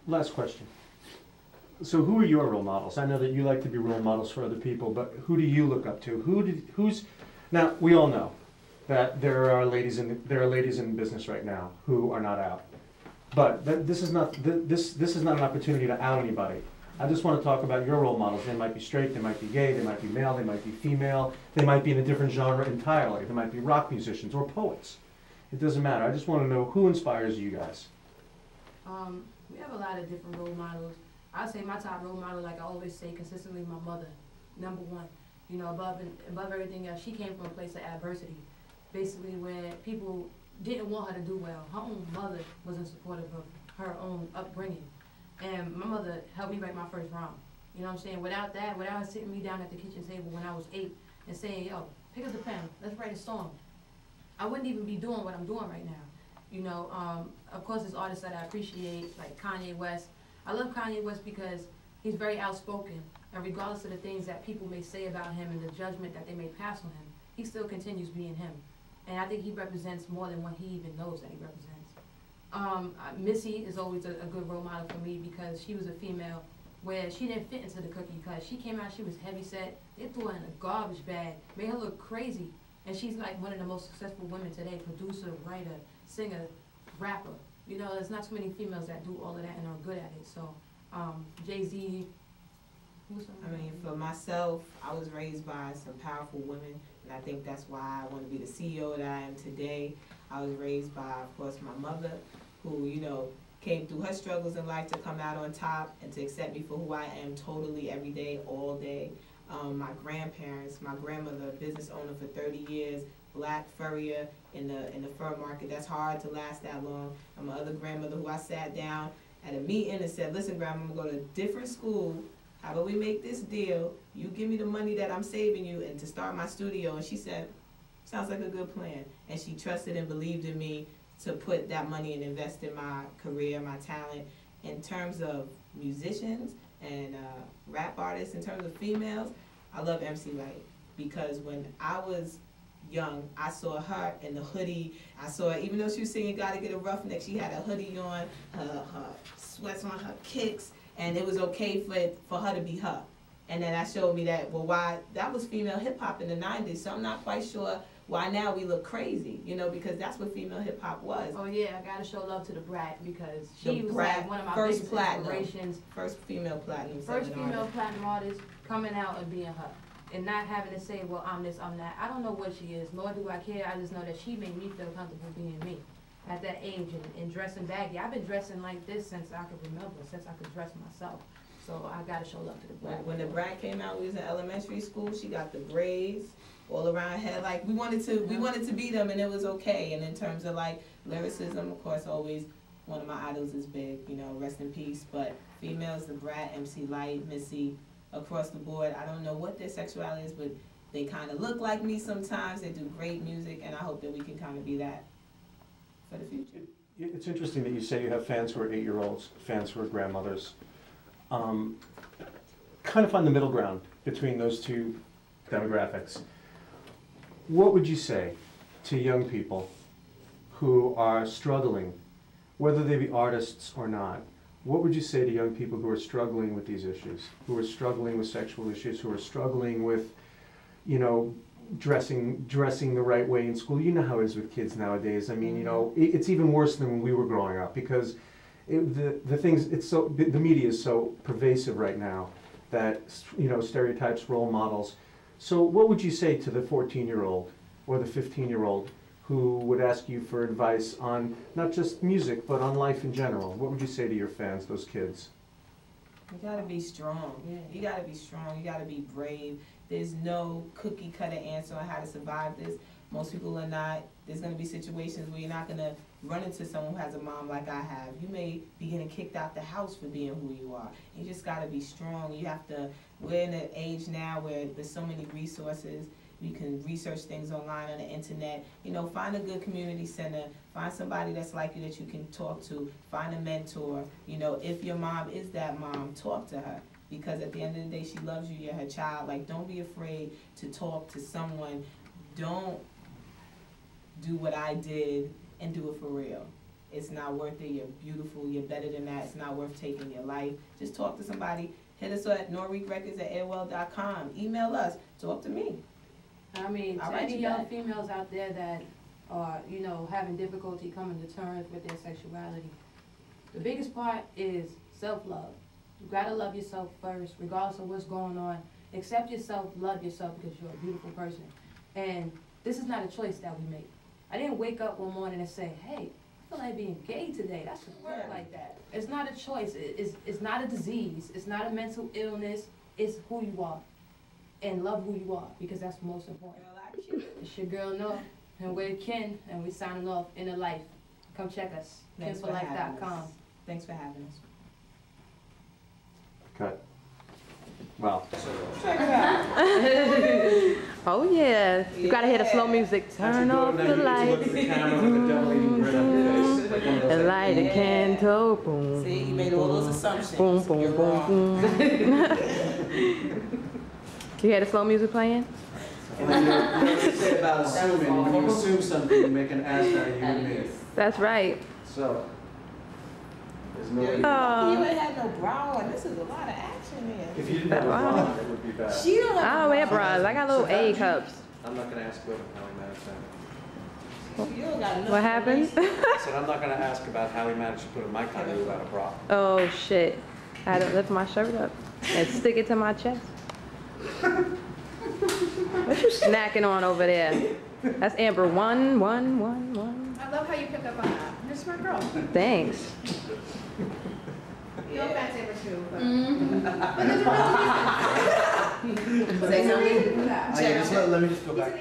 Last question. So who are your role models? I know that you like to be role models for other people, but who do you look up to? Who's now? We all know that there are ladies in business right now who are not out, but this is not this is not an opportunity to out anybody. I just want to talk about your role models. They might be straight, they might be gay, they might be male, they might be female, they might be in a different genre entirely. They might be rock musicians or poets. It doesn't matter. I just want to know who inspires you guys. We have a lot of different role models. I'd say my top role model, like I always say consistently, my mother, number one. You know, above everything else, she came from a place of adversity. Basically, where people didn't want her to do well. Her own mother wasn't supportive of her own upbringing. And my mother helped me write my first rhyme. You know what I'm saying? Without that, without her sitting me down at the kitchen table when I was 8 and saying, yo, pick up the pen, let's write a song, I wouldn't even be doing what I'm doing right now. You know, of course, there's artists that I appreciate, like Kanye West. I love Kanye West because he's very outspoken, and regardless of the things that people may say about him and the judgment that they may pass on him, he still continues being him. And I think he represents more than what he even knows that he represents. Missy is always a good role model for me because she was a female where she didn't fit into the cookie cut. She came out, she was heavy set, they threw her in a garbage bag, made her look crazy. And she's like one of the most successful women today, producer, writer, singer, rapper. You know, there's not too many females that do all of that and are good at it. So, Jay-Z, I mean, for myself, I was raised by some powerful women, and I think that's why I want to be the CEO that I am today. I was raised by, of course, my mother, who, you know, came through her struggles in life to come out on top and to accept me for who I am totally every day, all day. My grandparents, my grandmother, business owner for 30 years, black furrier in the fur market. That's hard to last that long. And my other grandmother, who I sat down at a meeting and said, listen, Grandma, I'm going to go to a different school. How about we make this deal? You give me the money that I'm saving you and to start my studio. And she said, sounds like a good plan. And she trusted and believed in me to put that money and invest in my career, my talent. In terms of musicians and rap artists, in terms of females, I love MC Light because when I was young, I saw her in the hoodie. I saw her, even though she was singing Gotta Get a Roughneck, she had a hoodie on, her sweats on, her kicks, and it was okay for her to be her. And then that showed me that, well, why, that was female hip-hop in the 90s, so I'm not quite sure why now we look crazy, you know, because that's what female hip-hop was. Oh yeah, I gotta show love to the Brat because she was like one of my biggest inspirations. First female platinum. First female platinum artist coming out and being her. And not having to say, well, I'm this, I'm that. I don't know what she is, nor do I care. I just know that she made me feel comfortable being me at that age and dressing baggy. I've been dressing like this since I could remember, since I could dress myself. So I gotta show love to the Brat. When the Brat came out, we was in elementary school. She got the braids all around her head. Like we wanted to be them, and it was okay. And in terms of like lyricism, of course, always one of my idols is big. You know, rest in peace. But females, the Brat, MC Light, Missy, across the board. I don't know what their sexuality is, but they kind of look like me sometimes. They do great music, and I hope that we can kind of be that for the future. It's interesting that you say you have fans who are 8-year-olds, fans who are grandmothers. Kind of find the middle ground between those two demographics. What would you say to young people who are struggling, whether they be artists or not? What would you say to young people who are struggling with these issues, who are struggling with sexual issues, who are struggling with, you know, dressing the right way in school? You know how it is with kids nowadays. I mean, you know, it's even worse than when we were growing up because the media is so pervasive right now that, you know, stereotypes, role models. So what would you say to the 14-year-old or the 15-year-old who would ask you for advice on not just music, but on life in general? What would you say to your fans, those kids? You gotta be strong. Yeah. You gotta be strong. You gotta be brave. There's no cookie cutter answer on how to survive this. Most people are not. There's gonna be situations where you're not gonna run into someone who has a mom like I have. You may be getting kicked out the house for being who you are. You just gotta be strong. You have to, we're in an age now where there's so many resources. You can research things online on the internet. You know, find a good community center. Find somebody that's like you that you can talk to. Find a mentor. You know, if your mom is that mom, talk to her. Because at the end of the day, she loves you. You're her child. Like, don't be afraid to talk to someone. Don't do what I did and do it for real. It's not worth it. You're beautiful. You're better than that. It's not worth taking your life. Just talk to somebody. Hit us at norweekrecords@AOL.com. Email us. Talk to me. I mean, to any young females out there that are, you know, having difficulty coming to terms with their sexuality, the biggest part is self-love. You gotta love yourself first, regardless of what's going on. Accept yourself, love yourself, because you're a beautiful person. And this is not a choice that we make. I didn't wake up one morning and say, hey, I feel like being gay today. That should work like that. It's not a choice. It's not a disease. It's not a mental illness. It's who you are. And love who you are, because that's most important. It's your girl North, and we're Kin, and we're signing off in a life. Come check us. KIN4LIFE.com. Thanks for having us. Cut. Well. Check it out. Oh yeah. You gotta hear the slow music. Turn off the lights. And light a candle. Boom. See, you made all those assumptions. Boom, boom, You're boom, wrong. boom. You hear the slow music playing? And then you say about assuming, when you assume something, you make an ass out of you and me. That's right. So, there's no. You ain't had no bra on. This is a lot of action here. If you didn't have a bra, it would be bad. She don't have I don't wear bras. I got little A cups. I'm not going to ask about how he managed that. You don't got enough. What happened? I said I'm not going to ask about how he managed to put a mic on you without a bra. Oh shit. I had to lift my shirt up and stick it to my chest. What you snacking on over there? That's Amber 1, 1, 1, 1. I love how you pick up on that. You're a smart girl. Thanks. You don't fancy Amber too, but. Say something. Yeah, Let me just go back.